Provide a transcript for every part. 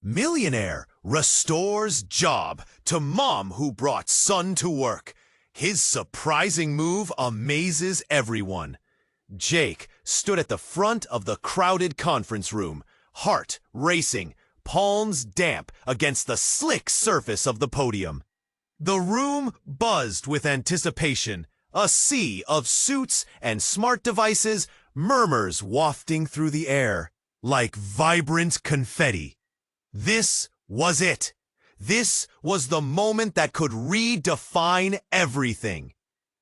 Millionaire restores job to mom who brought son to work. His surprising move amazes everyone. Jake stood at the front of the crowded conference room, heart racing, palms damp against the slick surface of the podium. The room buzzed with anticipation, a sea of suits and smart devices, murmurs wafting through the air like vibrant confetti. This was it. This was the moment that could redefine everything.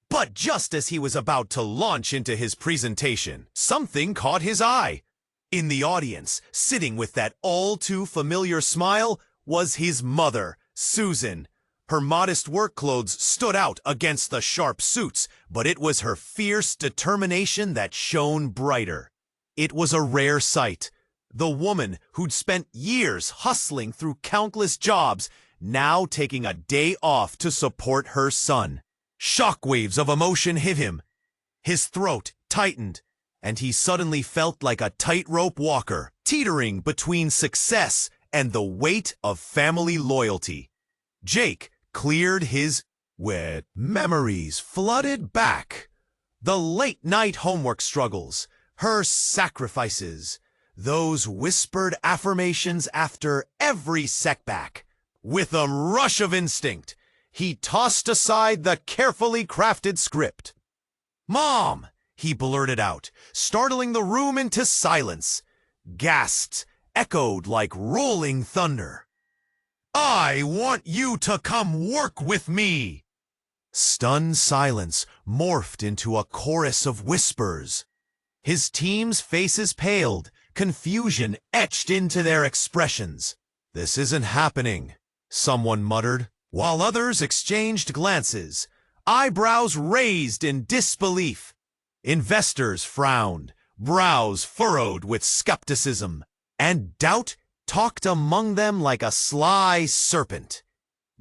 But just as he was about to launch into his presentation, something caught his eye. In the audience, sitting with that all-too-familiar smile, was his mother, Susan. Her modest work clothes stood out against the sharp suits, but it was her fierce determination that shone brighter. It was a rare sight. The woman who'd spent years hustling through countless jobs, now taking a day off to support her son. Shockwaves of emotion hit him. His throat tightened, and he suddenly felt like a tightrope walker, teetering between success and the weight of family loyalty. Jake cleared his wet memories flooded back. The late-night homework struggles, her sacrifices, those whispered affirmations after every setback. With a rush of instinct, he tossed aside the carefully crafted script. "Mom!" he blurted out, startling the room into silence. Gasps echoed like rolling thunder. "I want you to come work with me!" Stunned silence morphed into a chorus of whispers. His team's faces paled, confusion etched into their expressions. "This isn't happening," someone muttered, while others exchanged glances, eyebrows raised in disbelief. Investors frowned, brows furrowed with skepticism, and doubt talked among them like a sly serpent.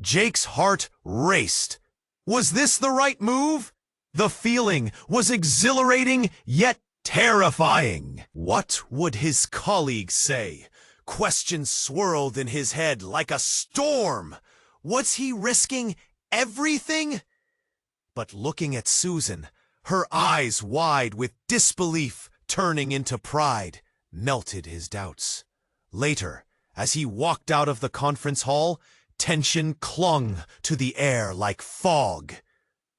Jake's heart raced. Was this the right move? The feeling was exhilarating yet terrifying. What would his colleagues say? Questions swirled in his head like a storm. Was he risking everything? But looking at Susan, her eyes wide with disbelief turning into pride, melted his doubts. Later, as he walked out of the conference hall, tension clung to the air like fog.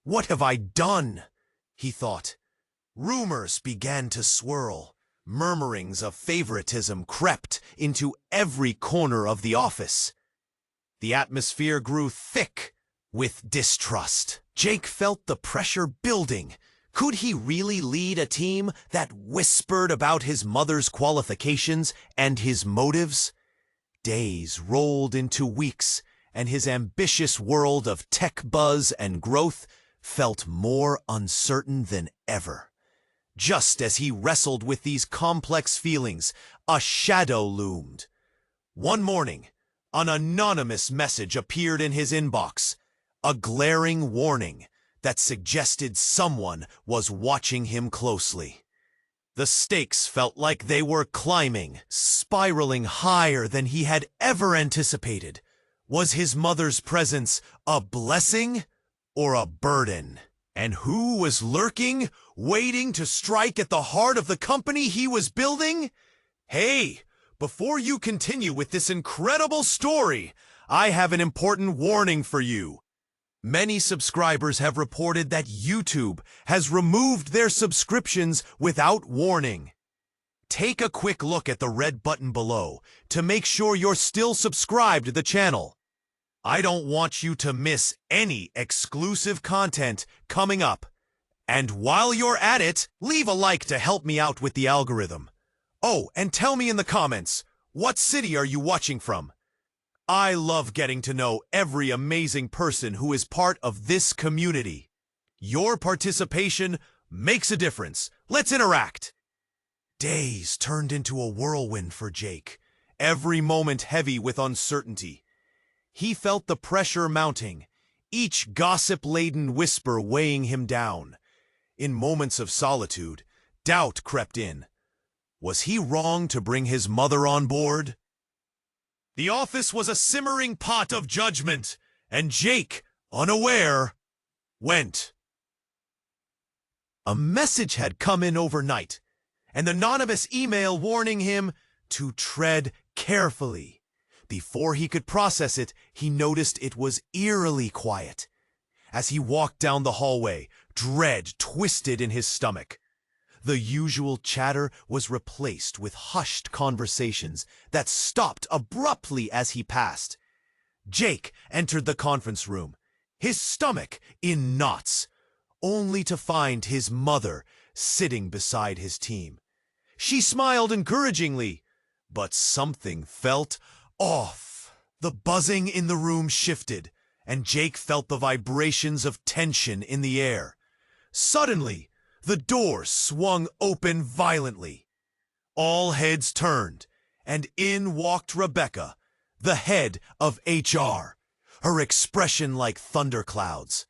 "What have I done?" he thought. Rumors began to swirl. Murmurings of favoritism crept into every corner of the office. The atmosphere grew thick with distrust. Jake felt the pressure building. Could he really lead a team that whispered about his mother's qualifications and his motives? Days rolled into weeks, and his ambitious world of tech buzz and growth felt more uncertain than ever. Just as he wrestled with these complex feelings, a shadow loomed. One morning, an anonymous message appeared in his inbox, a glaring warning that suggested someone was watching him closely. The stakes felt like they were climbing, spiraling higher than he had ever anticipated. Was his mother's presence a blessing or a burden? And who was lurking, waiting to strike at the heart of the company he was building? Hey, before you continue with this incredible story, I have an important warning for you. Many subscribers have reported that YouTube has removed their subscriptions without warning. Take a quick look at the red button below to make sure you're still subscribed to the channel. I don't want you to miss any exclusive content coming up. And while you're at it, leave a like to help me out with the algorithm. Oh, and tell me in the comments, what city are you watching from? I love getting to know every amazing person who is part of this community. Your participation makes a difference. Let's interact. Days turned into a whirlwind for Jake, every moment heavy with uncertainty. He felt the pressure mounting, each gossip-laden whisper weighing him down. In moments of solitude, doubt crept in. Was he wrong to bring his mother on board? The office was a simmering pot of judgment, and Jake, unaware, went. A message had come in overnight, an anonymous email warning him to tread carefully. Before he could process it, he noticed it was eerily quiet. As he walked down the hallway, dread twisted in his stomach. The usual chatter was replaced with hushed conversations that stopped abruptly as he passed. Jake entered the conference room, his stomach in knots, only to find his mother sitting beside his team. She smiled encouragingly, but something felt off. The buzzing in the room shifted, and Jake felt the vibrations of tension in the air. Suddenly, the door swung open violently. All heads turned, and in walked Rebecca, the head of HR, her expression like thunderclouds.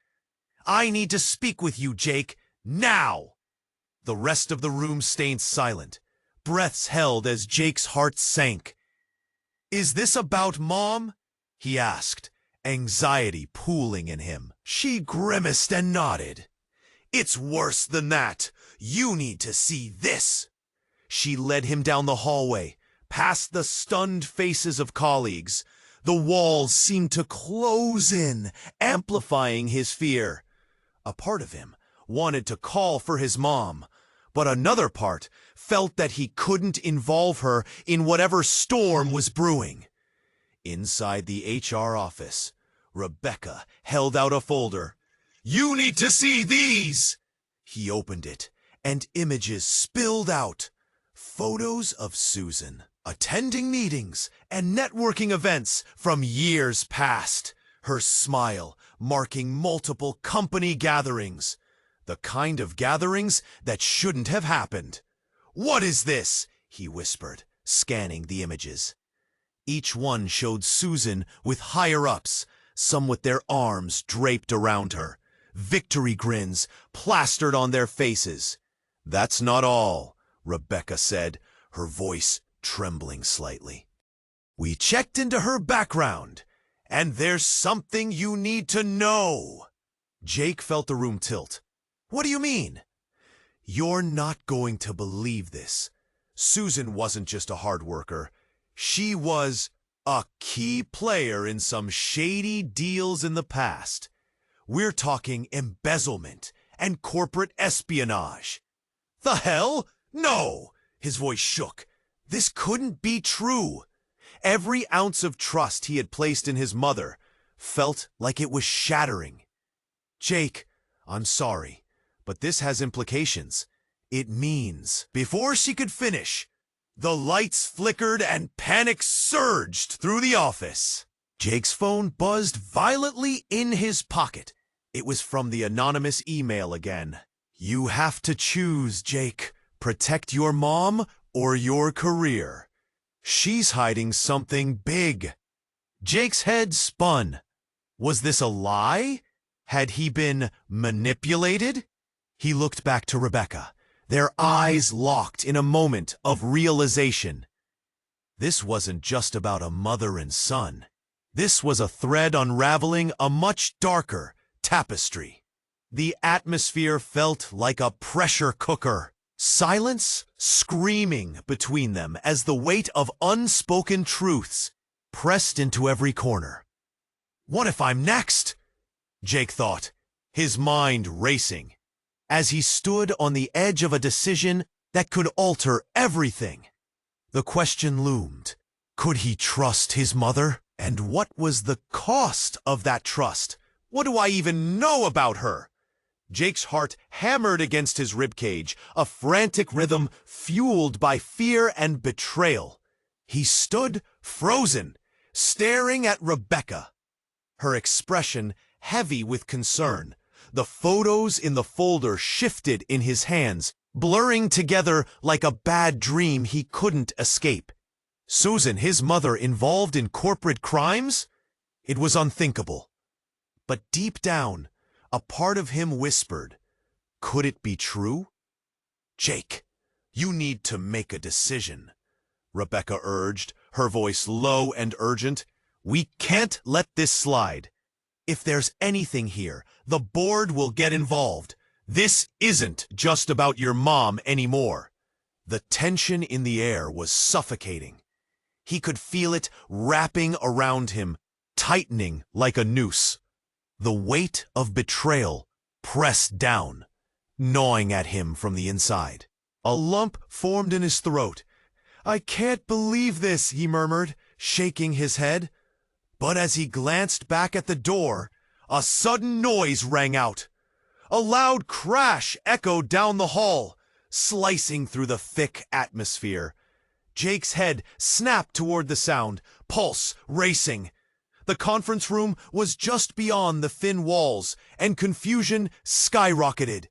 "I need to speak with you, Jake, now!" The rest of the room stayed silent, breaths held as Jake's heart sank. "Is this about Mom?" he asked, anxiety pooling in him. She grimaced and nodded. "It's worse than that. You need to see this." She led him down the hallway, past the stunned faces of colleagues. The walls seemed to close in, amplifying his fear. A part of him wanted to call for his mom, but another part felt that he couldn't involve her in whatever storm was brewing. Inside the HR office, Rebecca held out a folder. "You need to see these!" He opened it, and images spilled out. Photos of Susan, attending meetings and networking events from years past. Her smile marking multiple company gatherings. The kind of gatherings that shouldn't have happened. "What is this?" he whispered, scanning the images. Each one showed Susan with higher-ups, some with their arms draped around her, victory grins plastered on their faces. "That's not all," Rebecca said, her voice trembling slightly. "We checked into her background, and there's something you need to know." Jake felt the room tilt. "What do you mean?" "You're not going to believe this. Susan wasn't just a hard worker. She was a key player in some shady deals in the past. We're talking embezzlement and corporate espionage." "The hell? No!" His voice shook. This couldn't be true. Every ounce of trust he had placed in his mother felt like it was shattering. "Jake, I'm sorry, but this has implications. It means..." Before she could finish, the lights flickered and panic surged through the office. Jake's phone buzzed violently in his pocket. It was from the anonymous email again. "You have to choose, Jake. Protect your mom or your career. She's hiding something big." Jake's head spun. Was this a lie? Had he been manipulated? He looked back to Rebecca, their eyes locked in a moment of realization. This wasn't just about a mother and son. This was a thread unraveling a much darker tapestry. The atmosphere felt like a pressure cooker. Silence screaming between them as the weight of unspoken truths pressed into every corner. "What if I'm next?" Jake thought, his mind racing, as he stood on the edge of a decision that could alter everything. The question loomed. Could he trust his mother? And what was the cost of that trust? What do I even know about her? Jake's heart hammered against his ribcage, a frantic rhythm fueled by fear and betrayal. He stood frozen, staring at Rebecca, her expression heavy with concern. The photos in the folder shifted in his hands, blurring together like a bad dream he couldn't escape. Susan, his mother, involved in corporate crimes? It was unthinkable. But deep down, a part of him whispered, could it be true? "Jake, you need to make a decision," Rebecca urged, her voice low and urgent. "We can't let this slide. If there's anything here, the board will get involved. This isn't just about your mom anymore." The tension in the air was suffocating. He could feel it wrapping around him, tightening like a noose. The weight of betrayal pressed down, gnawing at him from the inside. A lump formed in his throat. "I can't believe this," he murmured, shaking his head. But as he glanced back at the door, a sudden noise rang out. A loud crash echoed down the hall, slicing through the thick atmosphere. Jake's head snapped toward the sound, pulse racing. The conference room was just beyond the thin walls, and confusion skyrocketed.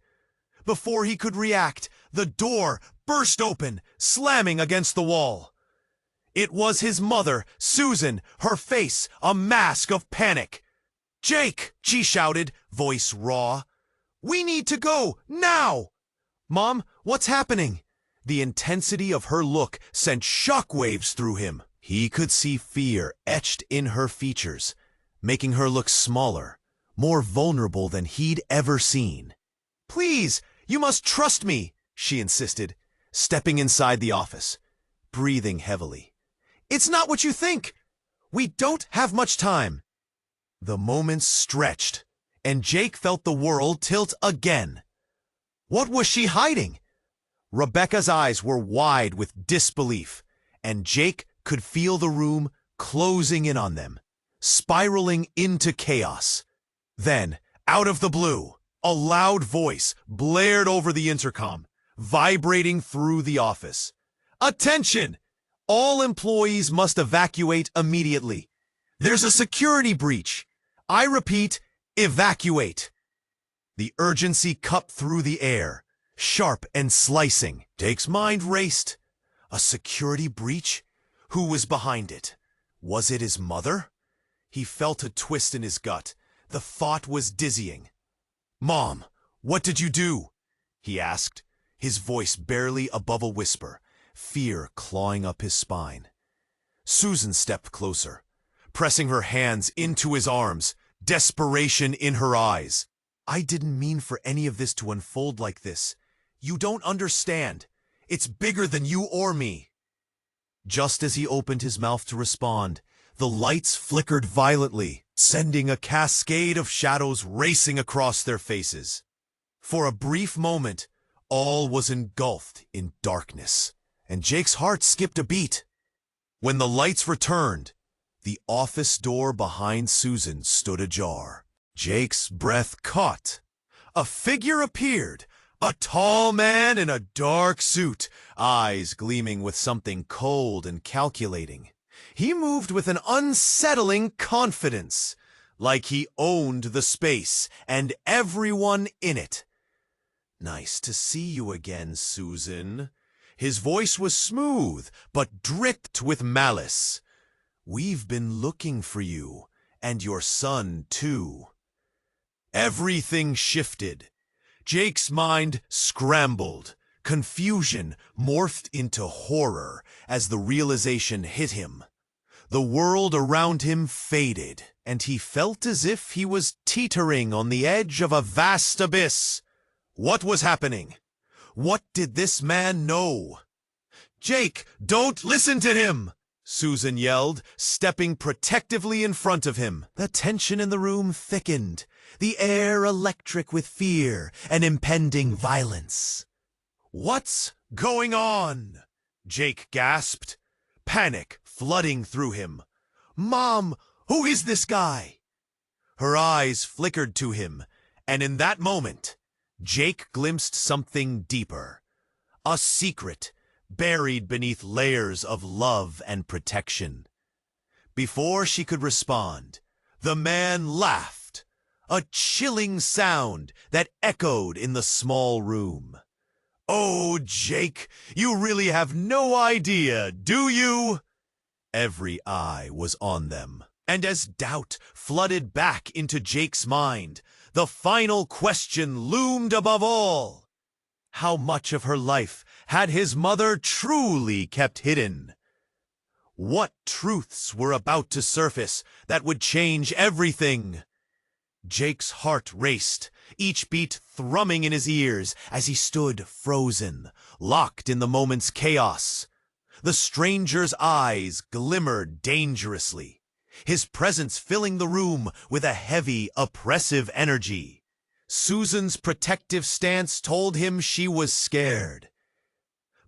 Before he could react, the door burst open, slamming against the wall. It was his mother, Susan, her face a mask of panic. "Jake!" she shouted, voice raw. "We need to go, now!" "Mom, what's happening?" The intensity of her look sent shockwaves through him. He could see fear etched in her features, making her look smaller, more vulnerable than he'd ever seen. "Please, you must trust me," she insisted, stepping inside the office, breathing heavily. "It's not what you think. We don't have much time." The moments stretched, and Jake felt the world tilt again. What was she hiding? Rebecca's eyes were wide with disbelief, and Jake could feel the room closing in on them, spiraling into chaos. Then, out of the blue, a loud voice blared over the intercom, vibrating through the office. "Attention! All employees must evacuate immediately. There's a security breach. I repeat, evacuate." The urgency cut through the air, sharp and slicing. Jake's mind raced. A security breach? Who was behind it? Was it his mother? He felt a twist in his gut. The thought was dizzying. "Mom, what did you do?" he asked, his voice barely above a whisper, fear clawing up his spine. Susan stepped closer, pressing her hands into his arms, desperation in her eyes. "I didn't mean for any of this to unfold like this. You don't understand. It's bigger than you or me." Just as he opened his mouth to respond, the lights flickered violently, sending a cascade of shadows racing across their faces. For a brief moment, all was engulfed in darkness, and Jake's heart skipped a beat. When the lights returned, the office door behind Susan stood ajar. Jake's breath caught. A figure appeared, a tall man in a dark suit, eyes gleaming with something cold and calculating. He moved with an unsettling confidence, like he owned the space and everyone in it. "Nice to see you again, Susan." His voice was smooth, but dripped with malice. "We've been looking for you, and your son, too." Everything shifted. Jake's mind scrambled. Confusion morphed into horror as the realization hit him. The world around him faded, and he felt as if he was teetering on the edge of a vast abyss. What was happening? What did this man know? "Jake, don't listen to him!" Susan yelled, stepping protectively in front of him. The tension in the room thickened, the air electric with fear and impending violence. "What's going on?" Jake gasped, panic flooding through him. "Mom, who is this guy?" Her eyes flickered to him, and in that moment, Jake glimpsed something deeper. A secret buried beneath layers of love and protection. Before she could respond, the man laughed, a chilling sound that echoed in the small room. "Oh, Jake, you really have no idea, do you?" Every eye was on them, and as doubt flooded back into Jake's mind, the final question loomed above all. How much of her life had his mother truly kept hidden? What truths were about to surface that would change everything? Jake's heart raced, each beat thrumming in his ears as he stood frozen, locked in the moment's chaos. The stranger's eyes glimmered dangerously, his presence filling the room with a heavy, oppressive energy. Susan's protective stance told him she was scared.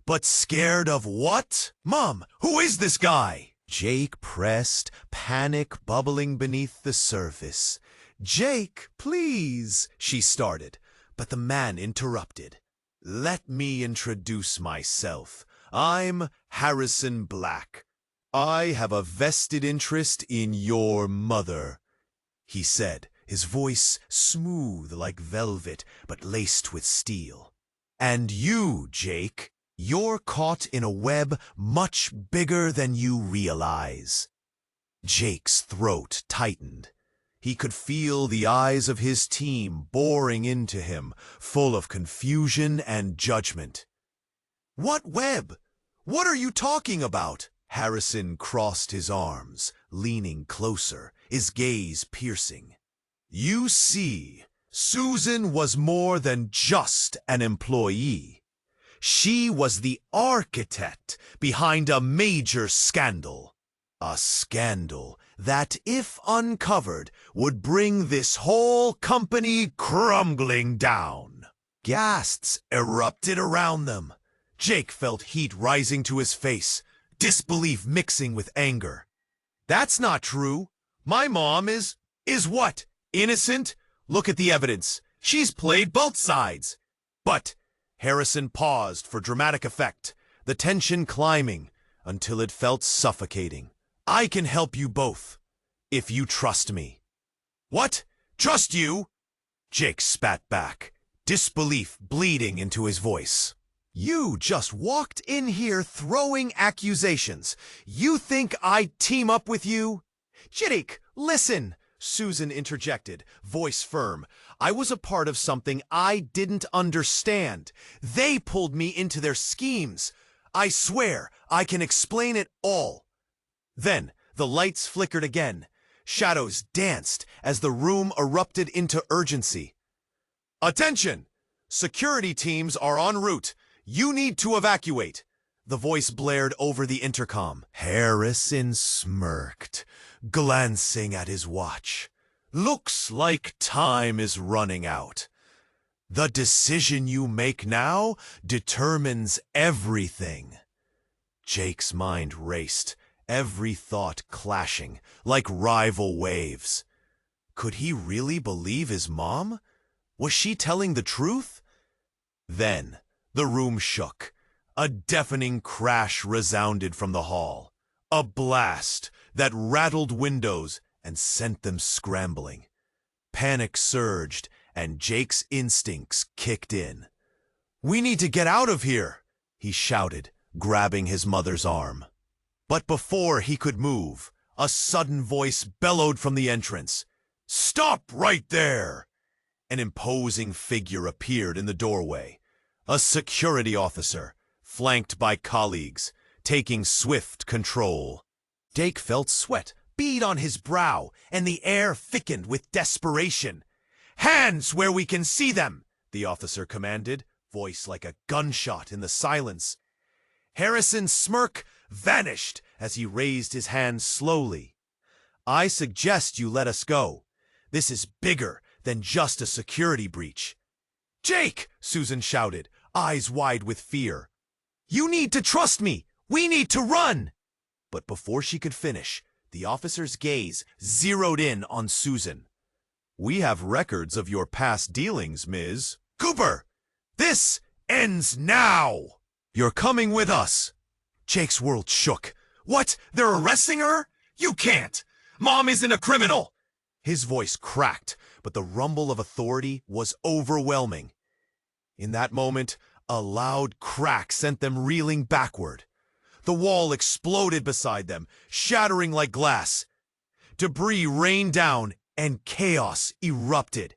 But scared of what? Mom, who is this guy? Jake pressed, panic bubbling beneath the surface. Jake, please, she started, but the man interrupted. Let me introduce myself. I'm Harrison Black. I have a vested interest in your mother, he said, his voice smooth like velvet but laced with steel. And you, Jake, you're caught in a web much bigger than you realize. Jake's throat tightened. He could feel the eyes of his team boring into him, full of confusion and judgment. What web? What are you talking about? Harrison crossed his arms, leaning closer, his gaze piercing. You see, Susan was more than just an employee. She was the architect behind a major scandal. A scandal that, if uncovered, would bring this whole company crumbling down. Gasps erupted around them. Jake felt heat rising to his face, disbelief mixing with anger. That's not true. My mom is what? Innocent? Look at the evidence. She's played both sides. But Harrison paused for dramatic effect, the tension climbing until it felt suffocating. I can help you both, if you trust me. What? Trust you? Jake spat back, disbelief bleeding into his voice. You just walked in here throwing accusations. You think I'd team up with you? Jake, listen, Susan interjected, voice firm. I was a part of something I didn't understand. They pulled me into their schemes. I swear I can explain it all. Then the lights flickered again. Shadows danced as the room erupted into urgency. Attention! Security teams are en route. You need to evacuate. The voice blared over the intercom. Harrison smirked, glancing at his watch. Looks like time is running out. The decision you make now determines everything. Jake's mind raced, every thought clashing like rival waves. Could he really believe his mom? Was she telling the truth? Then the room shook. A deafening crash resounded from the hall. A blast that rattled windows and sent them scrambling. Panic surged, and Jake's instincts kicked in. We need to get out of here, he shouted, grabbing his mother's arm. But before he could move, a sudden voice bellowed from the entrance. Stop right there! An imposing figure appeared in the doorway. A security officer, flanked by colleagues, taking swift control. Jake felt sweat bead on his brow, and the air thickened with desperation. Hands where we can see them, the officer commanded, voice like a gunshot in the silence. Harrison's smirk vanished as he raised his hands slowly. I suggest you let us go. This is bigger than just a security breach. Jake, Susan shouted, eyes wide with fear. You need to trust me. We need to run. But before she could finish, the officer's gaze zeroed in on Susan. We have records of your past dealings, Ms. Cooper. This ends now. You're coming with us. Jake's world shook. What? They're arresting her? You can't. Mom isn't a criminal. His voice cracked, but the rumble of authority was overwhelming. In that moment, a loud crack sent them reeling backward. The wall exploded beside them, shattering like glass. Debris rained down, and chaos erupted.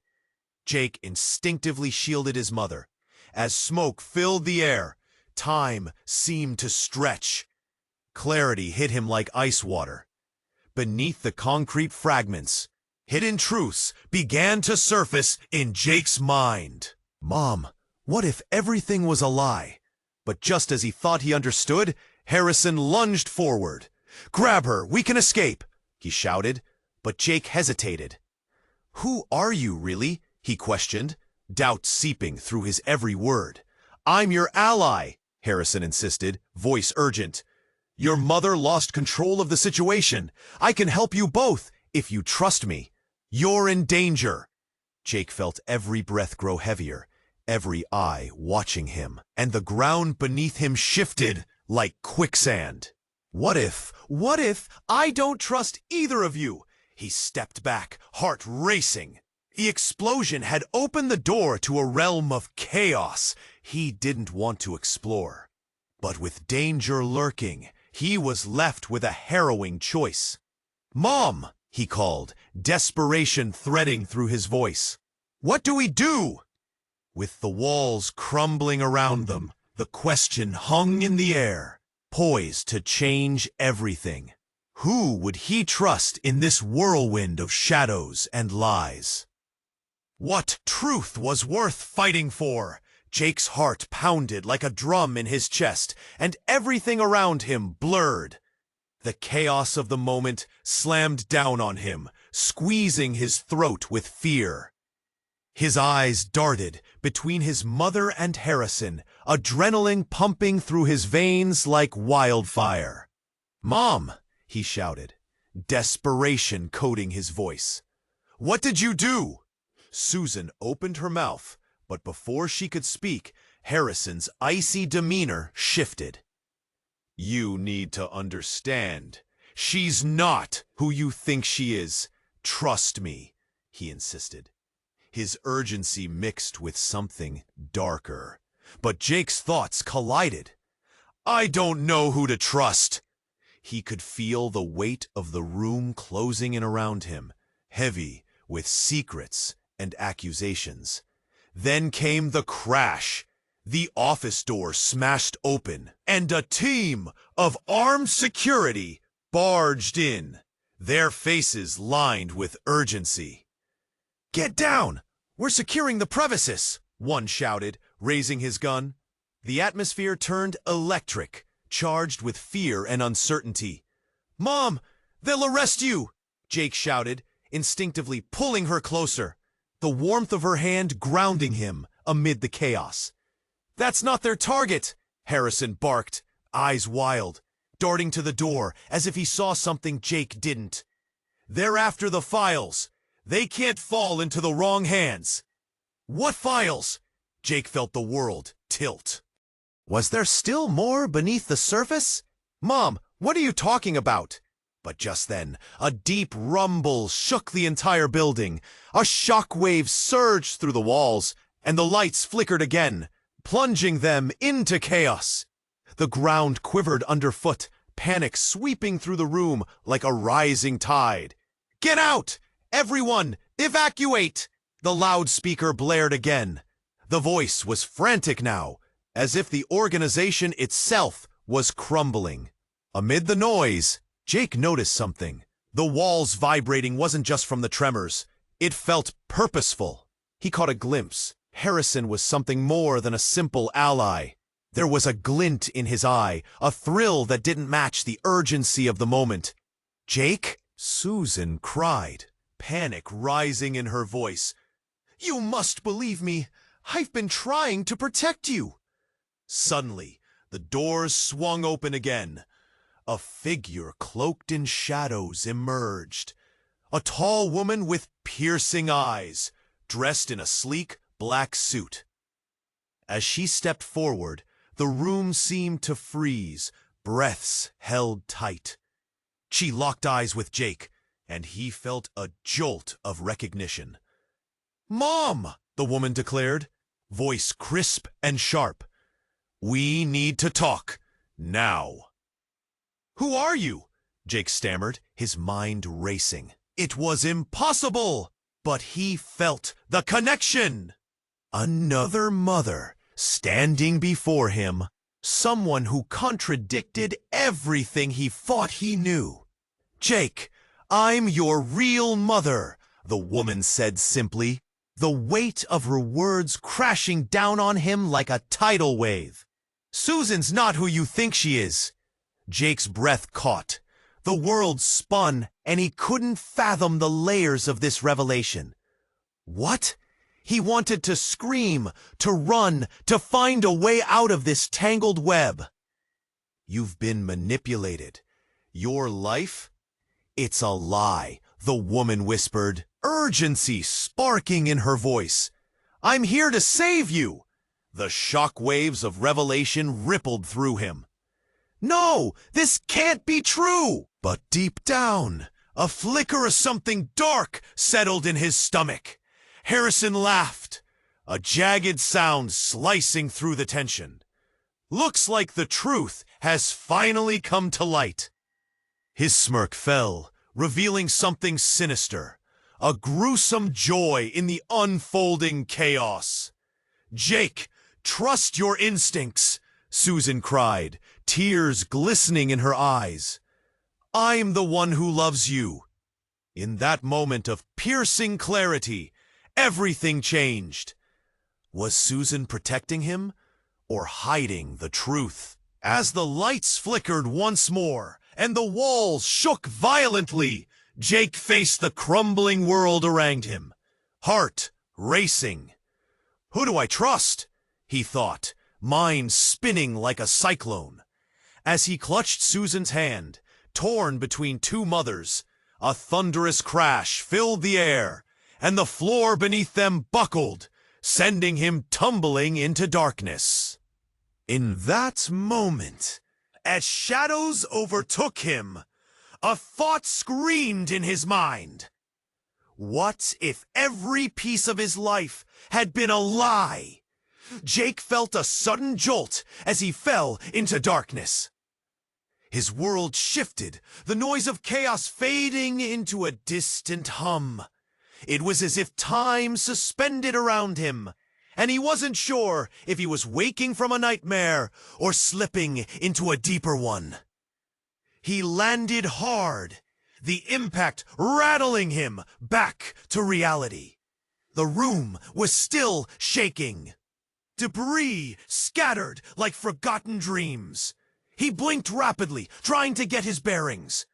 Jake instinctively shielded his mother. As smoke filled the air, time seemed to stretch. Clarity hit him like ice water. Beneath the concrete fragments, hidden truths began to surface in Jake's mind. Mom, what if everything was a lie? But just as he thought he understood, Harrison lunged forward. "Grab her, we can escape," he shouted, but Jake hesitated. "Who are you, really?" he questioned, doubt seeping through his every word. "I'm your ally," Harrison insisted, voice urgent. "Your mother lost control of the situation. I can help you both, if you trust me. You're in danger." Jake felt every breath grow heavier, every eye watching him, and the ground beneath him shifted like quicksand. What if I don't trust either of you?" He stepped back, heart racing. The explosion had opened the door to a realm of chaos he didn't want to explore. But with danger lurking, he was left with a harrowing choice. "Mom!" he called, desperation threading through his voice. "What do we do?" With the walls crumbling around them, the question hung in the air, poised to change everything. Who would he trust in this whirlwind of shadows and lies? What truth was worth fighting for? Jake's heart pounded like a drum in his chest, and everything around him blurred. The chaos of the moment slammed down on him, squeezing his throat with fear. His eyes darted between his mother and Harrison, adrenaline pumping through his veins like wildfire. "Mom!" he shouted, desperation coating his voice. "What did you do?" Susan opened her mouth, but before she could speak, Harrison's icy demeanor shifted. "You need to understand. She's not who you think she is. Trust me," he insisted. His urgency mixed with something darker. But Jake's thoughts collided. "I don't know who to trust." He could feel the weight of the room closing in around him, heavy with secrets and accusations. Then came the crash. The office door smashed open, and a team of armed security barged in, their faces lined with urgency. "Get down! We're securing the premises!" one shouted, raising his gun. The atmosphere turned electric, charged with fear and uncertainty. "Mom, they'll arrest you!" Jake shouted, instinctively pulling her closer, the warmth of her hand grounding him amid the chaos. "That's not their target," Harrison barked, eyes wild, darting to the door as if he saw something Jake didn't. "They're after the files. They can't fall into the wrong hands." "What files?" Jake felt the world tilt. Was there still more beneath the surface? "Mom, what are you talking about?" But just then, a deep rumble shook the entire building. A shockwave surged through the walls, and the lights flickered again, plunging them into chaos. The ground quivered underfoot, panic sweeping through the room like a rising tide. "Get out! Everyone, evacuate!" The loudspeaker blared again. The voice was frantic now, as if the organization itself was crumbling. Amid the noise, Jake noticed something. The walls vibrating wasn't just from the tremors. It felt purposeful. He caught a glimpse. Harrison was something more than a simple ally. There was a glint in his eye, a thrill that didn't match the urgency of the moment. "Jake?" Susan cried, panic rising in her voice. "You must believe me. I've been trying to protect you." Suddenly, the doors swung open again. A figure cloaked in shadows emerged. A tall woman with piercing eyes, dressed in a sleek black suit. As she stepped forward, the room seemed to freeze, breaths held tight. She locked eyes with Jake, and he felt a jolt of recognition. "Mom!" the woman declared, voice crisp and sharp. "We need to talk, now." "Who are you?" Jake stammered, his mind racing. It was impossible, but he felt the connection. Another mother standing before him. Someone who contradicted everything he thought he knew. "Jake, I'm your real mother," the woman said simply, the weight of her words crashing down on him like a tidal wave. "Susan's not who you think she is." Jake's breath caught. The world spun, and he couldn't fathom the layers of this revelation. What? He wanted to scream, to run, to find a way out of this tangled web. "You've been manipulated. Your life? It's a lie," the woman whispered, urgency sparking in her voice. "I'm here to save you." The shock waves of revelation rippled through him. "No, this can't be true!" But deep down, a flicker of something dark settled in his stomach. Harrison laughed, a jagged sound slicing through the tension. "Looks like the truth has finally come to light." His smirk fell, revealing something sinister, a gruesome joy in the unfolding chaos. "Jake, trust your instincts," Susan cried, tears glistening in her eyes. "I'm the one who loves you." In that moment of piercing clarity, everything changed. Was Susan protecting him or hiding the truth? As the lights flickered once more and the walls shook violently, Jake faced the crumbling world around him, heart racing. "Who do I trust?" he thought, mind spinning like a cyclone. As he clutched Susan's hand, torn between two mothers, a thunderous crash filled the air, and the floor beneath them buckled, sending him tumbling into darkness. In that moment, as shadows overtook him, a thought screamed in his mind. What if every piece of his life had been a lie? Jake felt a sudden jolt as he fell into darkness. His world shifted, the noise of chaos fading into a distant hum. It was as if time suspended around him, and he wasn't sure if he was waking from a nightmare or slipping into a deeper one. He landed hard, the impact rattling him back to reality. The room was still shaking. Debris scattered like forgotten dreams. He blinked rapidly, trying to get his bearings.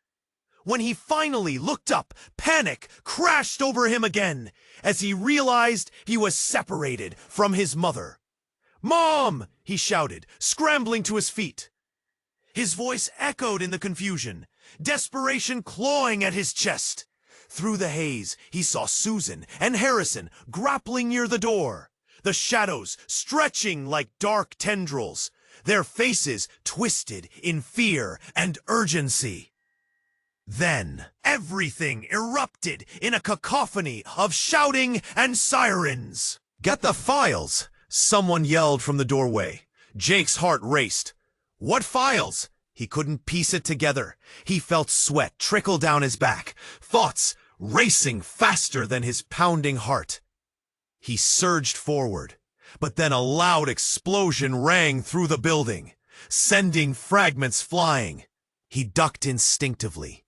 When he finally looked up, panic crashed over him again as he realized he was separated from his mother. "Mom!" he shouted, scrambling to his feet. His voice echoed in the confusion, desperation clawing at his chest. Through the haze, he saw Susan and Harrison grappling near the door, the shadows stretching like dark tendrils, their faces twisted in fear and urgency. Then, everything erupted in a cacophony of shouting and sirens. "Get the files!" someone yelled from the doorway. Jake's heart raced. What files? He couldn't piece it together. He felt sweat trickle down his back, thoughts racing faster than his pounding heart. He surged forward, but then a loud explosion rang through the building, sending fragments flying. He ducked instinctively,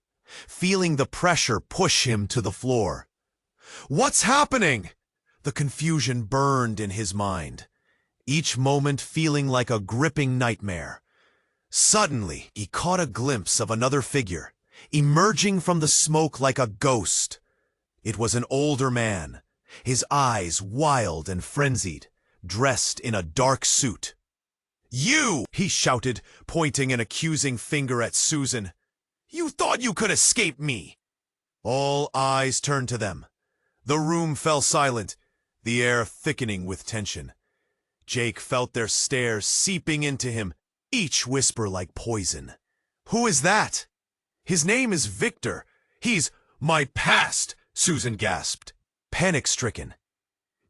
feeling the pressure push him to the floor. What's happening? The confusion burned in his mind, each moment feeling like a gripping nightmare. Suddenly, he caught a glimpse of another figure, emerging from the smoke like a ghost. It was an older man, his eyes wild and frenzied, dressed in a dark suit. "You!" he shouted, pointing an accusing finger at Susan. "You thought you could escape me!" All eyes turned to them. The room fell silent, the air thickening with tension. Jake felt their stares seeping into him, each whisper like poison. "Who is that?" "His name is Victor. He's my past," Susan gasped, panic-stricken.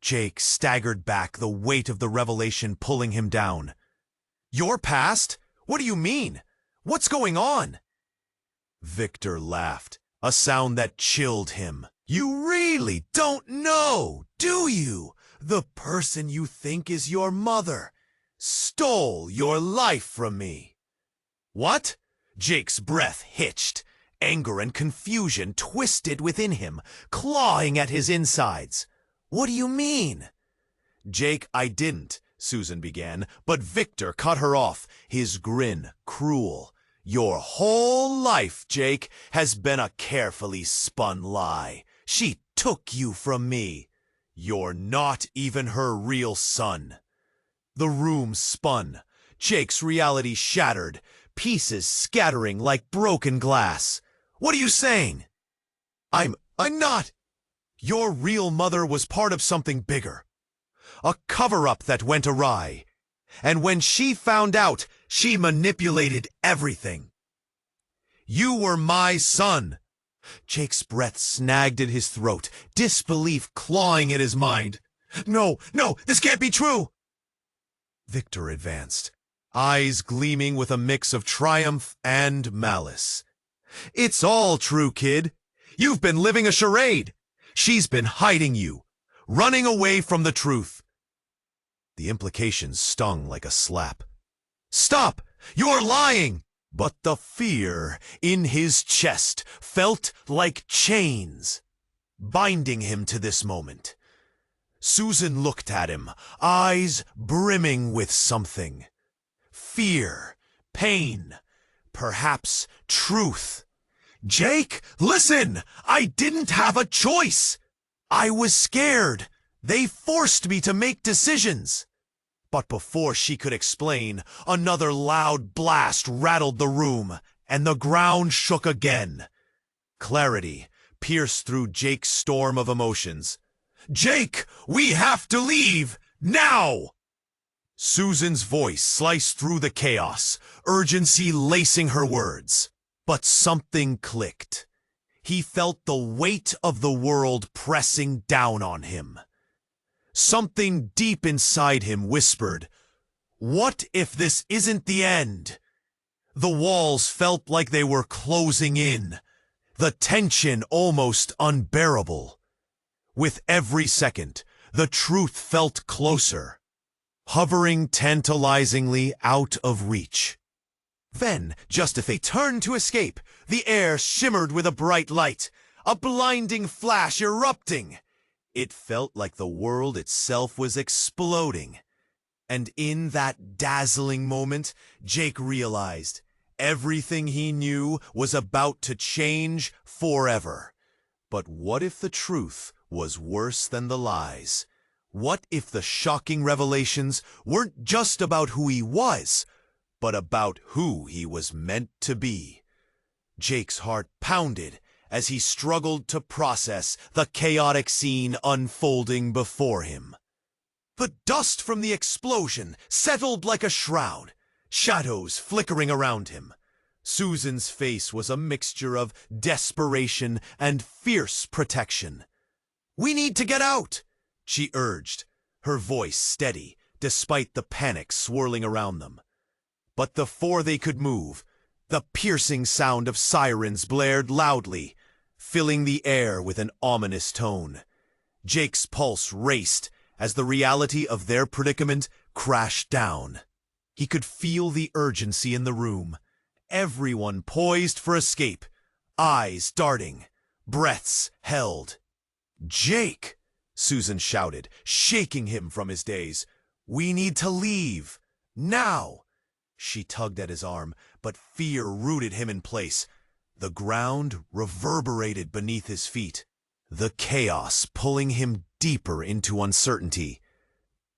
Jake staggered back, the weight of the revelation pulling him down. "Your past? What do you mean? What's going on?" Victor laughed, a sound that chilled him. "You really don't know, do you? The person you think is your mother. Stole your life from me. What? Jake's breath hitched. Anger and confusion twisted within him, clawing at his insides. What do you mean? Jake, I didn't, Susan began, but Victor cut her off, his grin cruel. Your whole life, Jake, has been a carefully spun lie. She took you from me. You're not even her real son. The room spun. Jake's reality shattered, pieces scattering like broken glass. What are you saying? I'm not. Your real mother was part of something bigger. A cover-up that went awry. And when she found out, she manipulated everything. You were my son. Jake's breath snagged at his throat, disbelief clawing at his mind. No, this can't be true. Victor advanced, eyes gleaming with a mix of triumph and malice. It's all true, kid. You've been living a charade. She's been hiding you, running away from the truth. The implications stung like a slap. Stop! You're lying! But the fear in his chest felt like chains, binding him to this moment. Susan looked at him, eyes brimming with something. Fear, pain, perhaps truth. Jake, listen! I didn't have a choice! I was scared. They forced me to make decisions. But before she could explain, another loud blast rattled the room, and the ground shook again. Clarity pierced through Jake's storm of emotions. Jake, we have to leave! Now! Susan's voice sliced through the chaos, urgency lacing her words. But something clicked. He felt the weight of the world pressing down on him. Something deep inside him whispered, what if this isn't the end? The walls felt like they were closing in, the tension almost unbearable. With every second, the truth felt closer, hovering tantalizingly out of reach. Then, just as they turned to escape, the air shimmered with a bright light, a blinding flash erupting. It felt like the world itself was exploding. And in that dazzling moment, Jake realized everything he knew was about to change forever. But what if the truth was worse than the lies? What if the shocking revelations weren't just about who he was, but about who he was meant to be? Jake's heart pounded as he struggled to process the chaotic scene unfolding before him. The dust from the explosion settled like a shroud, shadows flickering around him. Susan's face was a mixture of desperation and fierce protection. We need to get out, she urged, her voice steady despite the panic swirling around them. But before they could move, the piercing sound of sirens blared loudly, filling the air with an ominous tone. Jake's pulse raced as the reality of their predicament crashed down. He could feel the urgency in the room, everyone poised for escape, eyes darting, breaths held. Jake, Susan shouted, shaking him from his daze. We need to leave. Now! She tugged at his arm, but fear rooted him in place. The ground reverberated beneath his feet, the chaos pulling him deeper into uncertainty.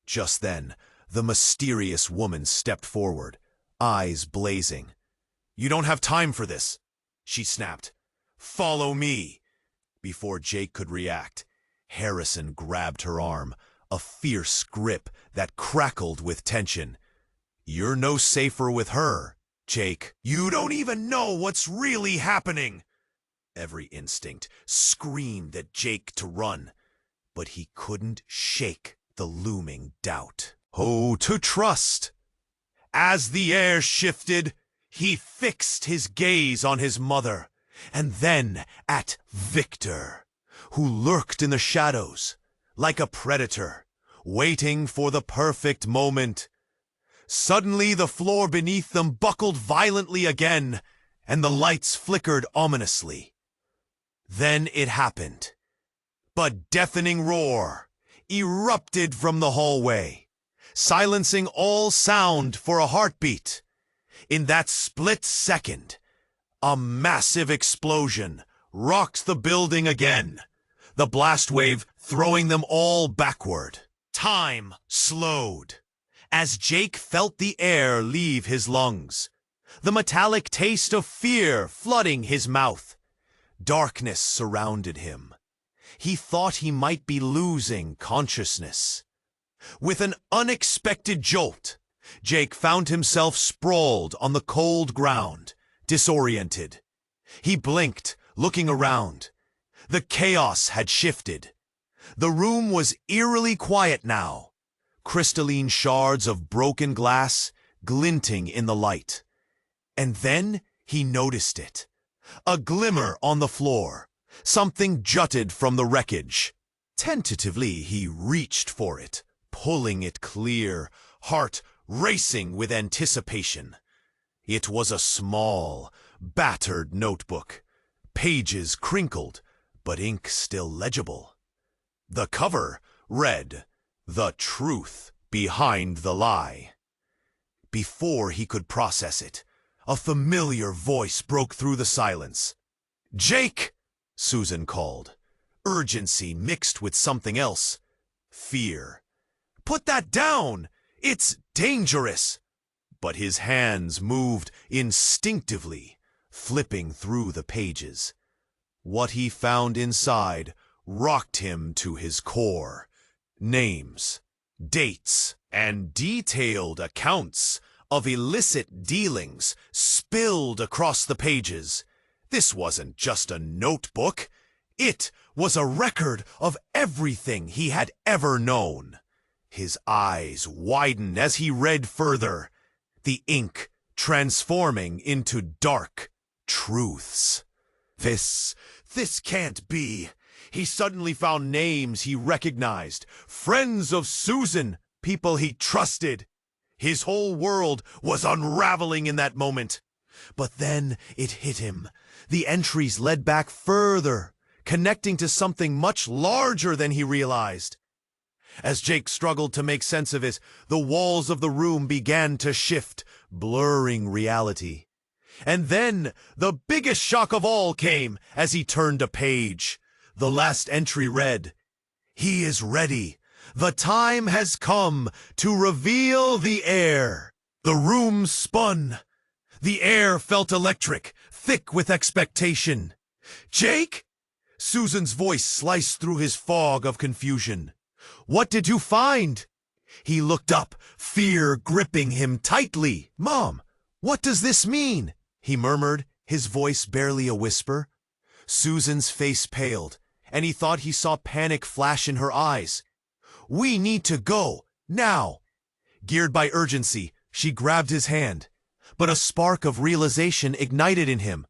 Just then, the mysterious woman stepped forward, eyes blazing. You don't have time for this, she snapped. Follow me. Before Jake could react, Harrison grabbed her arm, a fierce grip that crackled with tension. You're no safer with her, Jake. You don't even know what's really happening. Every instinct screamed at Jake to run, but he couldn't shake the looming doubt. Oh, to trust! As the air shifted, he fixed his gaze on his mother, and then at Victor, who lurked in the shadows, like a predator, waiting for the perfect moment. Suddenly, the floor beneath them buckled violently again, and the lights flickered ominously. Then it happened. A deafening roar erupted from the hallway, silencing all sound for a heartbeat. In that split second, a massive explosion rocked the building again, the blast wave throwing them all backward. Time slowed as Jake felt the air leave his lungs, the metallic taste of fear flooding his mouth. Darkness surrounded him. He thought he might be losing consciousness. With an unexpected jolt, Jake found himself sprawled on the cold ground, disoriented. He blinked, looking around. The chaos had shifted. The room was eerily quiet now, crystalline shards of broken glass glinting in the light. And then he noticed it. A glimmer on the floor. Something jutted from the wreckage. Tentatively, he reached for it, pulling it clear, heart racing with anticipation. It was a small, battered notebook, pages crinkled, but ink still legible. The cover read, "The Truth Behind the Lie." Before he could process it, a familiar voice broke through the silence. "Jake!" Susan called, urgency mixed with something else. Fear. "Put that down! It's dangerous!" But his hands moved instinctively, flipping through the pages. What he found inside rocked him to his core. Names, dates, and detailed accounts of illicit dealings spilled across the pages. This wasn't just a notebook. It was a record of everything he had ever known. His eyes widened as he read further, the ink transforming into dark truths. This can't be. He suddenly found names he recognized, friends of Susan, people he trusted. His whole world was unraveling in that moment. But then it hit him. The entries led back further, connecting to something much larger than he realized. As Jake struggled to make sense of it, the walls of the room began to shift, blurring reality. And then the biggest shock of all came as he turned a page. The last entry read, "He is ready. The time has come to reveal the heir." The room spun. The air felt electric, thick with expectation. "Jake?" Susan's voice sliced through his fog of confusion. "What did you find?" He looked up, fear gripping him tightly. "Mom, what does this mean?" he murmured, his voice barely a whisper. Susan's face paled, and he thought he saw panic flash in her eyes. "We need to go, now." Geared by urgency, she grabbed his hand, but a spark of realization ignited in him.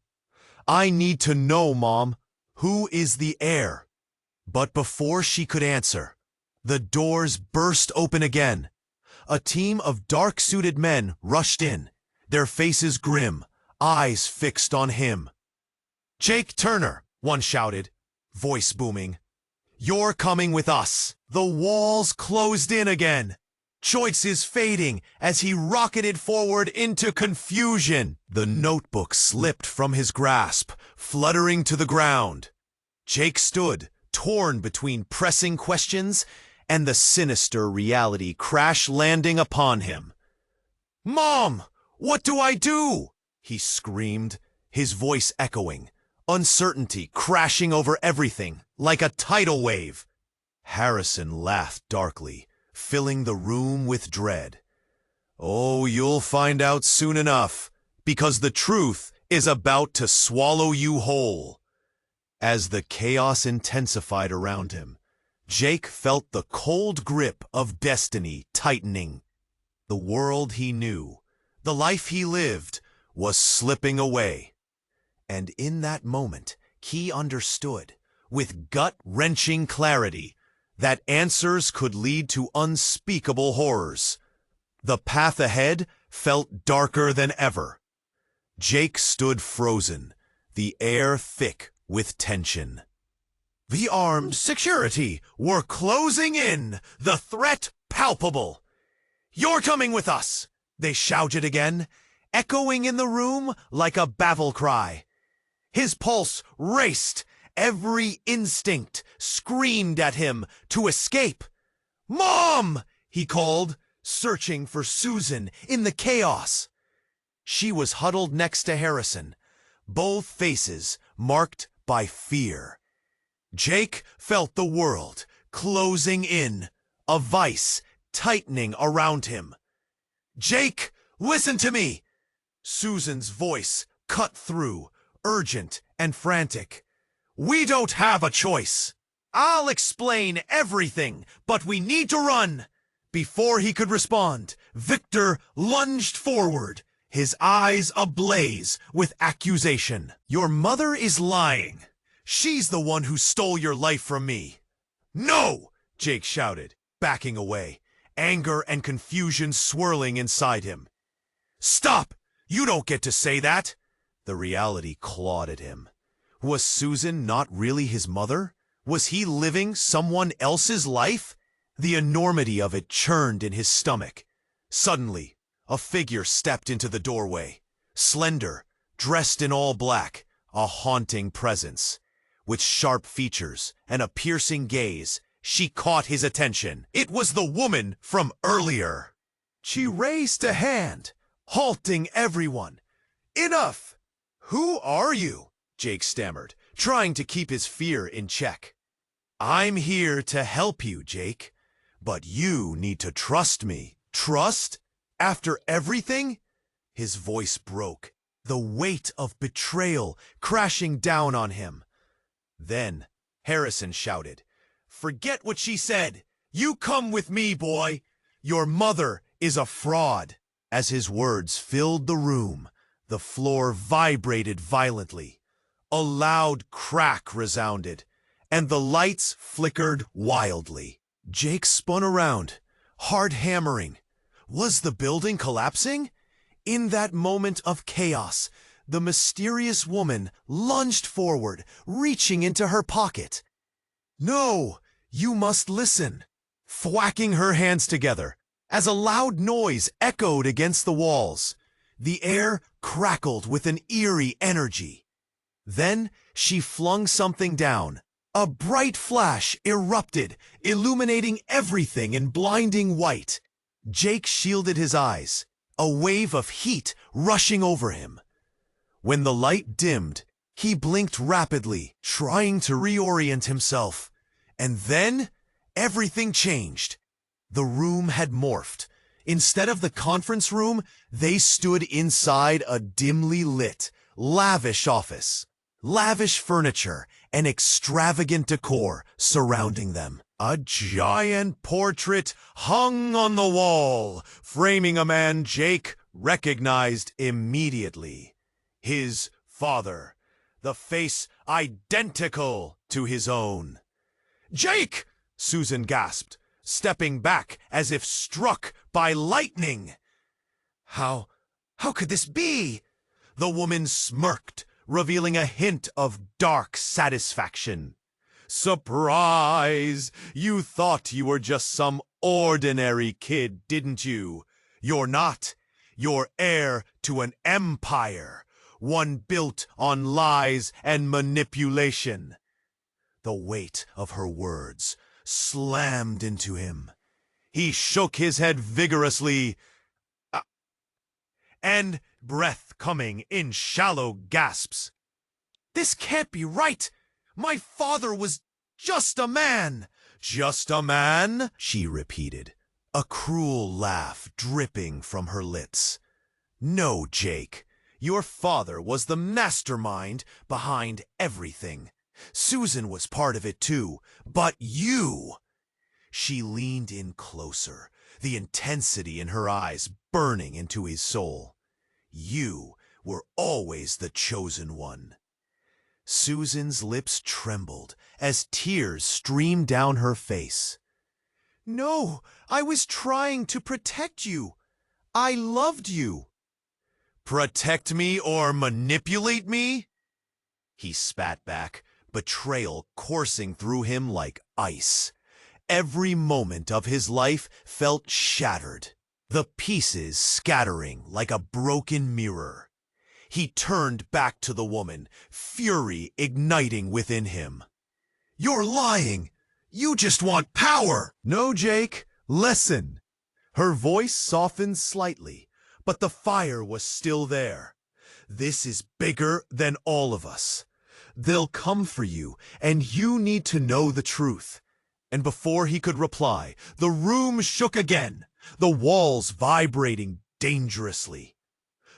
"I need to know, Mom. Who is the heir?" But before she could answer, the doors burst open again. A team of dark-suited men rushed in, their faces grim, eyes fixed on him. "Jake Turner," one shouted, voice booming. "You're coming with us." The walls closed in again. Choices fading as he rocketed forward into confusion. The notebook slipped from his grasp, fluttering to the ground. Jake stood, torn between pressing questions and the sinister reality crash-landing upon him. "Mom, what do I do?" he screamed, his voice echoing, uncertainty crashing over everything like a tidal wave. Harrison laughed darkly, filling the room with dread. "Oh, you'll find out soon enough, because the truth is about to swallow you whole." As the chaos intensified around him, Jake felt the cold grip of destiny tightening. The world he knew, the life he lived, was slipping away. And in that moment, he understood, with gut-wrenching clarity, that answers could lead to unspeakable horrors. The path ahead felt darker than ever. Jake stood frozen, the air thick with tension. The armed security were closing in, the threat palpable. "You're coming with us!" they shouted again, echoing in the room like a battle cry. His pulse raced, every instinct screamed at him to escape. "Mom!" he called, searching for Susan in the chaos. She was huddled next to Harrison, both faces marked by fear. Jake felt the world closing in, a vice tightening around him. "Jake, listen to me!" Susan's voice cut through, urgent and frantic. "We don't have a choice. I'll explain everything, but we need to run." Before he could respond, Victor lunged forward, his eyes ablaze with accusation. "Your mother is lying. She's the one who stole your life from me." "No!" Jake shouted, backing away, anger and confusion swirling inside him. "Stop! You don't get to say that!" The reality clawed at him. Was Susan not really his mother? Was he living someone else's life? The enormity of it churned in his stomach. Suddenly, a figure stepped into the doorway. Slender, dressed in all black, a haunting presence. With sharp features and a piercing gaze, she caught his attention. It was the woman from earlier. She raised a hand, halting everyone. "Enough! Who are you?" Jake stammered, trying to keep his fear in check. "I'm here to help you, Jake. But you need to trust me." "Trust? After everything?" His voice broke, the weight of betrayal crashing down on him. Then Harrison shouted, "Forget what she said. You come with me, boy. Your mother is a fraud." As his words filled the room, the floor vibrated violently. A loud crack resounded, and the lights flickered wildly. Jake spun around, heart hammering. Was the building collapsing? In that moment of chaos, the mysterious woman lunged forward, reaching into her pocket. "No, you must listen," thwacking her hands together, as a loud noise echoed against the walls. The air crackled with an eerie energy. Then she flung something down. A bright flash erupted, illuminating everything in blinding white. Jake shielded his eyes, a wave of heat rushing over him. When the light dimmed, he blinked rapidly, trying to reorient himself. And then, everything changed. The room had morphed. Instead of the conference room, they stood inside a dimly lit, lavish office. Lavish furniture and extravagant decor surrounding them. A giant portrait hung on the wall, framing a man Jake recognized immediately. His father, the face identical to his own. "Jake!" Susan gasped, stepping back as if struck by lightning. How could this be?" The woman smirked, revealing a hint of dark satisfaction. "Surprise! You thought you were just some ordinary kid, didn't you? You're not. You're heir to an empire, one built on lies and manipulation." The weight of her words slammed into him. He shook his head vigorously, and breath coming in shallow gasps. "This can't be right! My father was just a man!" "Just a man?" she repeated, a cruel laugh dripping from her lips. "No, Jake. Your father was the mastermind behind everything. Susan was part of it too, but you..." She leaned in closer, the intensity in her eyes burning into his soul. "You were always the chosen one." Susan's lips trembled as tears streamed down her face. "No, I was trying to protect you." I loved you. Protect me or manipulate me? He spat back, betrayal coursing through him like ice. Every moment of his life felt shattered, the pieces scattering like a broken mirror. He turned back to the woman, fury igniting within him. You're lying! You just want power! No, Jake, listen. Her voice softened slightly, but the fire was still there. This is bigger than all of us. They'll come for you, and you need to know the truth. And before he could reply, the room shook again, the walls vibrating dangerously.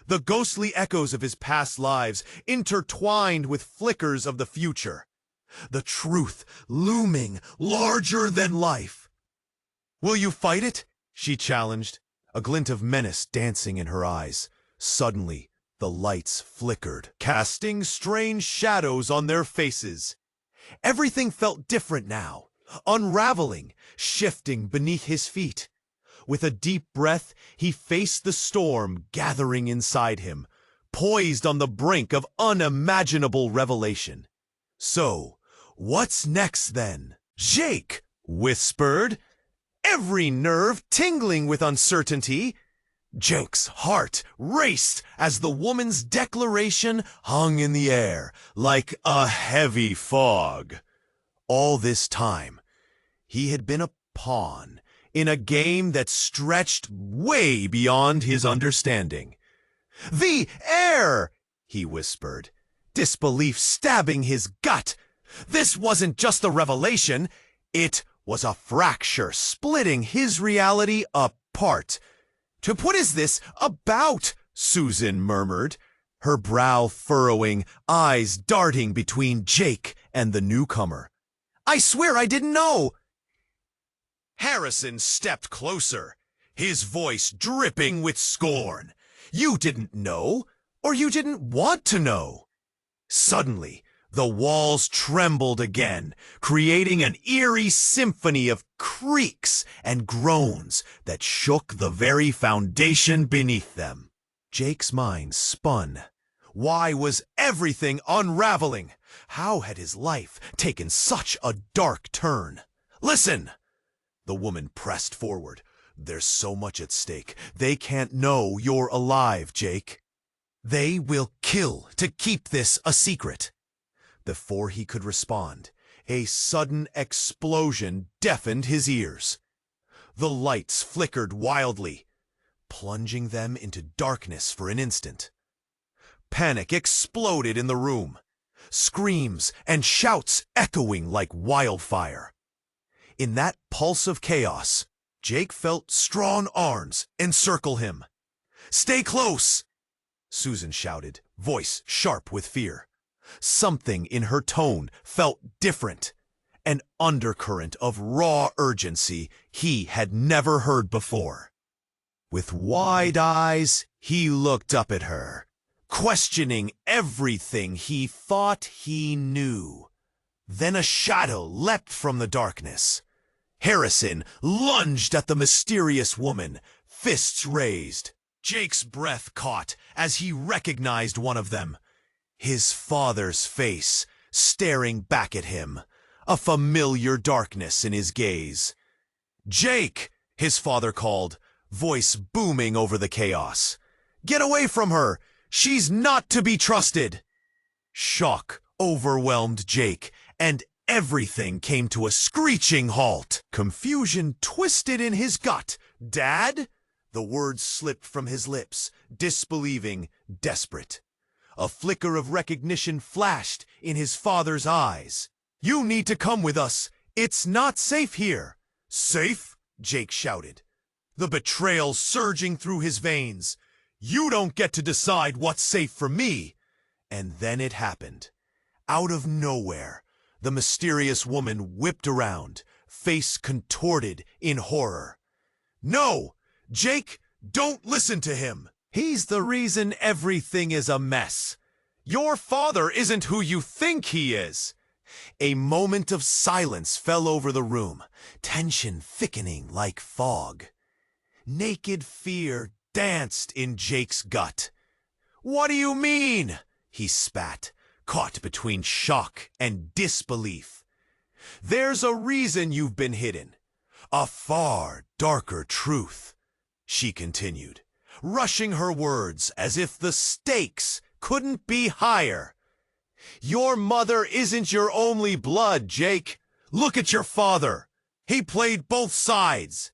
The ghostly echoes of his past lives intertwined with flickers of the future. The truth looming larger than life. Will you fight it? She challenged, a glint of menace dancing in her eyes. Suddenly, the lights flickered, casting strange shadows on their faces. Everything felt different now, unraveling, shifting beneath his feet. With a deep breath, he faced the storm gathering inside him, poised on the brink of unimaginable revelation. So, what's next then? Jake whispered, every nerve tingling with uncertainty. Jake's heart raced as the woman's declaration hung in the air like a heavy fog. All this time, he had been a pawn in a game that stretched way beyond his understanding. The air, he whispered, disbelief stabbing his gut. This wasn't just a revelation, it was a fracture splitting his reality apart. What is this about? Susan murmured, her brow furrowing, eyes darting between Jake and the newcomer. I swear I didn't know. Harrison stepped closer, his voice dripping with scorn. You didn't know, or you didn't want to know. Suddenly, the walls trembled again, creating an eerie symphony of creaks and groans that shook the very foundation beneath them. Jake's mind spun. Why was everything unraveling? How had his life taken such a dark turn? Listen! The woman pressed forward. There's so much at stake. They can't know you're alive, Jake. They will kill to keep this a secret. Before he could respond, a sudden explosion deafened his ears. The lights flickered wildly, plunging them into darkness for an instant. Panic exploded in the room, screams and shouts echoing like wildfire. In that pulse of chaos, Jake felt strong arms encircle him. Stay close! Susan shouted, voice sharp with fear. Something in her tone felt different, an undercurrent of raw urgency he had never heard before. With wide eyes, he looked up at her, questioning everything he thought he knew. Then a shadow leapt from the darkness. Harrison lunged at the mysterious woman, fists raised. Jake's breath caught as he recognized one of them. His father's face, staring back at him, a familiar darkness in his gaze. Jake, his father called, voice booming over the chaos. Get away from her! She's not to be trusted! Shock overwhelmed Jake, and everything came to a screeching halt. Confusion twisted in his gut. Dad? The words slipped from his lips, disbelieving, desperate. A flicker of recognition flashed in his father's eyes. You need to come with us. It's not safe here. Safe? Jake shouted, the betrayal surging through his veins. You don't get to decide what's safe for me. And then it happened. Out of nowhere, the mysterious woman whipped around, face contorted in horror. No! Jake, don't listen to him. He's the reason everything is a mess. Your father isn't who you think he is. A moment of silence fell over the room, tension thickening like fog. Naked fear danced in Jake's gut. "What do you mean?" he spat, caught between shock and disbelief. "There's a reason you've been hidden. A far darker truth," she continued, rushing her words as if the stakes couldn't be higher. "Your mother isn't your only blood, Jake. Look at your father. He played both sides."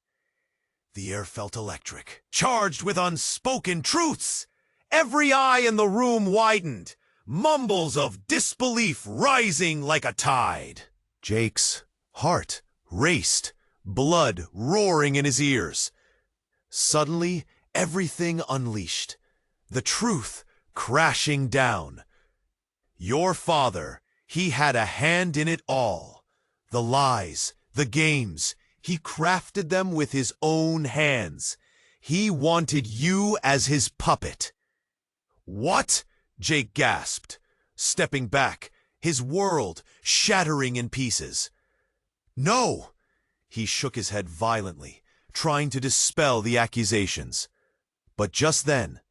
The air felt electric, charged with unspoken truths. Every eye in the room widened, mumbles of disbelief rising like a tide. Jake's heart raced, blood roaring in his ears. Suddenly, everything unleashed, the truth crashing down. Your father, he had a hand in it all. The lies, the games, he crafted them with his own hands. He wanted you as his puppet. "What?" Jake gasped, stepping back, his world shattering in pieces. "No!" He shook his head violently, trying to dispel the accusations. But just then,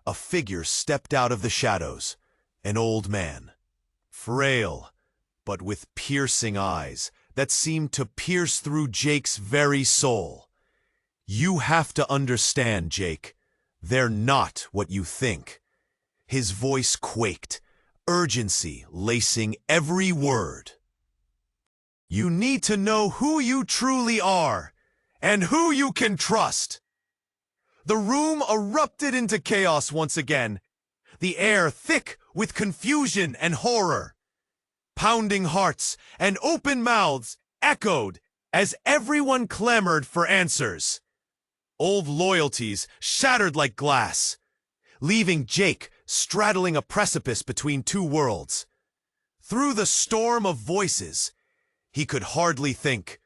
a figure stepped out of the shadows, an old man, frail, but with piercing eyes that seemed to pierce through Jake's very soul. "You have to understand, Jake. They're not what you think." His voice quaked, urgency lacing every word. "You need to know who you truly are, and who you can trust." The room erupted into chaos once again, the air thick with confusion and horror. Pounding hearts and open mouths echoed as everyone clamored for answers. Old loyalties shattered like glass, leaving Jake straddling a precipice between two worlds. Through the storm of voices, he could hardly think.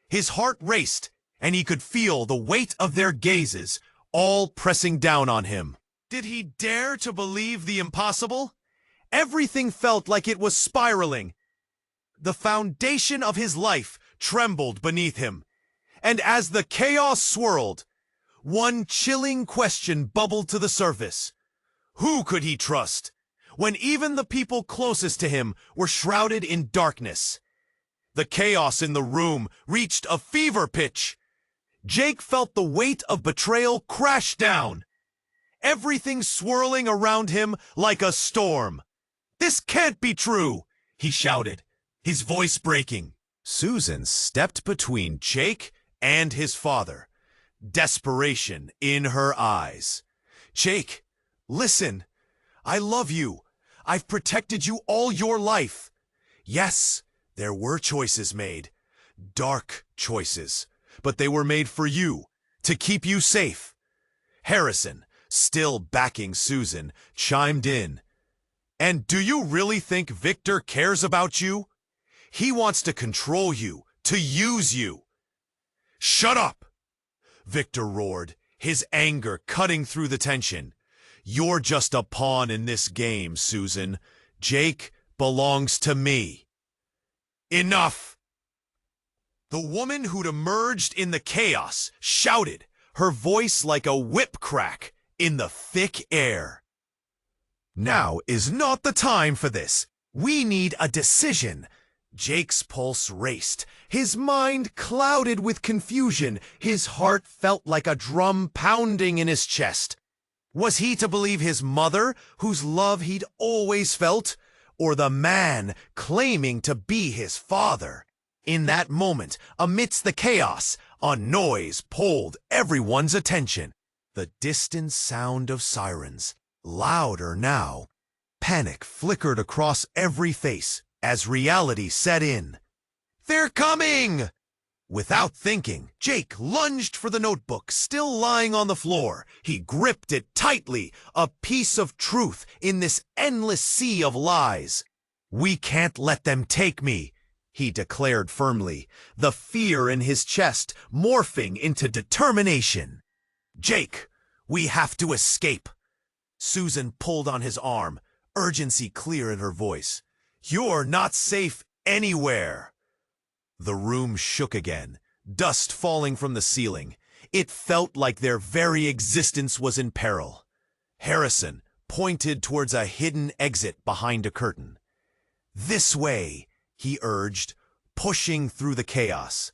His heart raced, and he could feel the weight of their gazes all pressing down on him. Did he dare to believe the impossible? Everything felt like it was spiraling. The foundation of his life trembled beneath him, and as the chaos swirled, one chilling question bubbled to the surface. Who could he trust, when even the people closest to him were shrouded in darkness? The chaos in the room reached a fever pitch. Jake felt the weight of betrayal crash down, everything swirling around him like a storm. "This can't be true," he shouted, his voice breaking. Susan stepped between Jake and his father, desperation in her eyes. "Jake, listen. I love you. I've protected you all your life. Yes, there were choices made, dark choices, but they were made for you, to keep you safe." Harrison, still backing Susan, chimed in. "And do you really think Victor cares about you? He wants to control you, to use you." "Shut up!" Victor roared, his anger cutting through the tension. "You're just a pawn in this game, Susan. Jake belongs to me." "Enough!" The woman who'd emerged in the chaos shouted, her voice like a whip crack in the thick air. "Now is not the time for this. We need a decision." Jake's pulse raced, his mind clouded with confusion, his heart felt like a drum pounding in his chest. Was he to believe his mother, whose love he'd always felt, or the man claiming to be his father? In that moment, amidst the chaos, a noise pulled everyone's attention. The distant sound of sirens, louder now. Panic flickered across every face as reality set in. "They're coming!" Without thinking, Jake lunged for the notebook still lying on the floor. He gripped it tightly, a piece of truth in this endless sea of lies. "We can't let them take me," he declared firmly, the fear in his chest morphing into determination. "Jake, we have to escape." Susan pulled on his arm, urgency clear in her voice. "You're not safe anywhere." The room shook again, dust falling from the ceiling. It felt like their very existence was in peril. Harrison pointed towards a hidden exit behind a curtain. "This way," he urged, pushing through the chaos.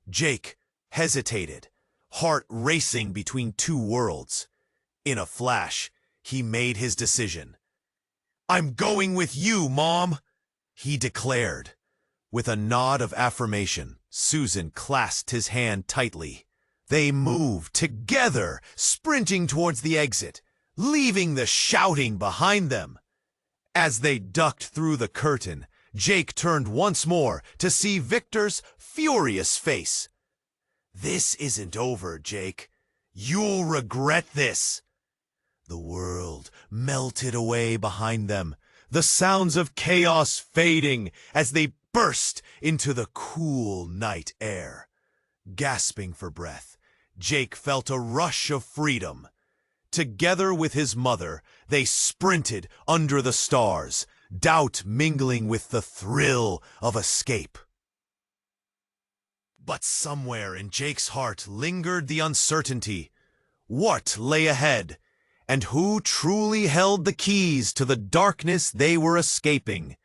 Jake hesitated, heart racing between two worlds. In a flash, he made his decision. "I'm going with you, Mom," he declared. With a nod of affirmation, Susan clasped his hand tightly. They moved together, sprinting towards the exit, leaving the shouting behind them. As they ducked through the curtain, Jake turned once more to see Victor's furious face. "This isn't over, Jake. You'll regret this." The world melted away behind them, the sounds of chaos fading as they burst into the cool night air. Gasping for breath, Jake felt a rush of freedom. Together with his mother, they sprinted under the stars, doubt mingling with the thrill of escape. But somewhere in Jake's heart lingered the uncertainty. What lay ahead? And who truly held the keys to the darkness they were escaping?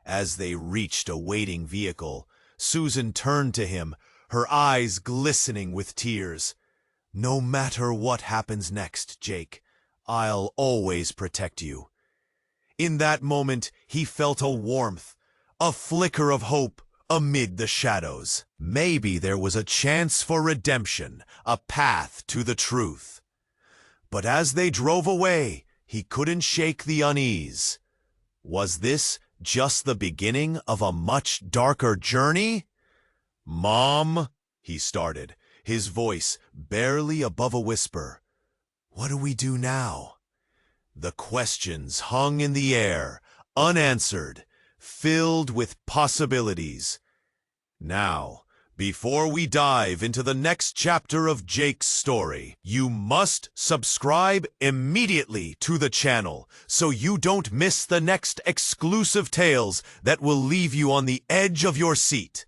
As they reached a waiting vehicle, Susan turned to him, her eyes glistening with tears. "No matter what happens next, Jake, I'll always protect you." In that moment, he felt a warmth, a flicker of hope amid the shadows. Maybe there was a chance for redemption, a path to the truth. But as they drove away, he couldn't shake the unease. Was this just the beginning of a much darker journey? "Mom," he started, his voice barely above a whisper. "What do we do now?" The questions hung in the air, unanswered, filled with possibilities. Now, before we dive into the next chapter of Jake's story, you must subscribe immediately to the channel so you don't miss the next exclusive tales that will leave you on the edge of your seat.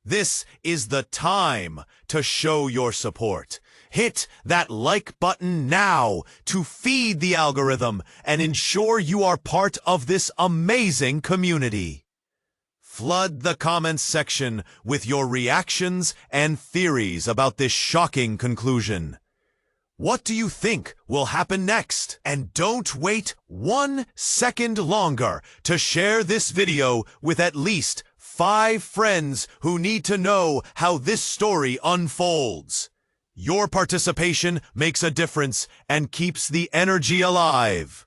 This is the time to show your support. Hit that like button now to feed the algorithm and ensure you are part of this amazing community. Flood the comments section with your reactions and theories about this shocking conclusion. What do you think will happen next? And don't wait 1 second longer to share this video with at least 5 friends who need to know how this story unfolds. Your participation makes a difference and keeps the energy alive.